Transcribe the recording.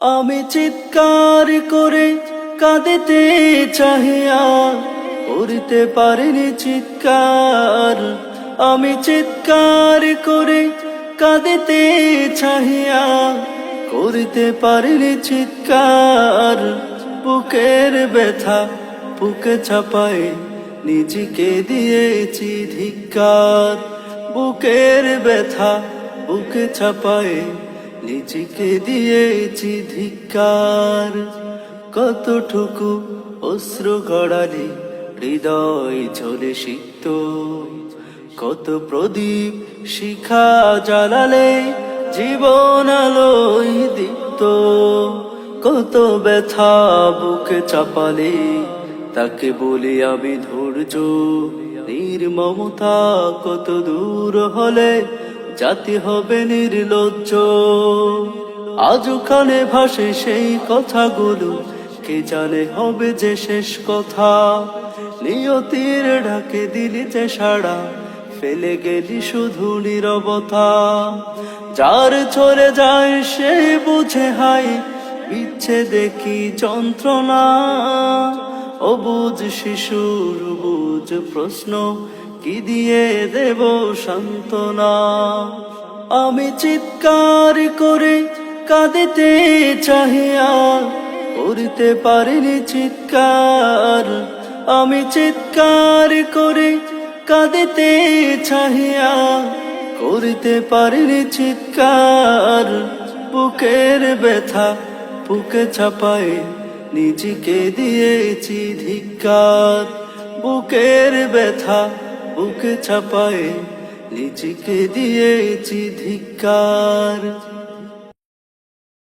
আমি চিৎকার করে কাঁদিতে চাহিয়া করতে পারিনি চিৎকার। আমি চিৎকার করে কাঁদিতে চাহিয়া করতে পারিনি চিৎকার। বুকের ব্যথা বুকে চাপায় নিজেকে দিয়েছি ধিক্কার। বুকের ব্যথা বুকে চাপায় নিজেকে দিয়েছি ধিক্কার। কতটুকু অশ্রু গড়ালে হৃদয় ঝরে সিক্ত, কত প্রদীপ শিখা জ্বালালে জীবন আলোয় দীপ্ত। কত ব্যথা বুকে চাপালে তাকে বলি আমি ধৈর্য। নির্মমতা কত দূর হলে জাতি হবে নির্লজ্জ। আজ কানে ভাসে সেই কথাগুলো, কে জানে হবে যে শেষ কথা। নিয়তির ডাকে দিলি যে সাড়া, ফেলে গেলি শুধু নীরবতা। যার চলে যায় সে বুঝে হাই বিচ্ছেদে কি যন্ত্রণা। অবুঝ শিশুর বুঝ প্রশ্ন, কি দিয়ে দেব সান্ত্বনা। আমি চিৎকার করে কাঁদিতে চাহিয়া করতে পারিনি চিৎকার। আমি চিৎকার করে কাঁদিতে চাহিয়া করতে পারিনি চিৎকার। বুকের ব্যথা বুকে চাপায় নিজেকে দিয়েছি ধিক্কার। বুকের ব্যথা বুকে চাপায় নিজেকে দিয়েছি ধিক্কার।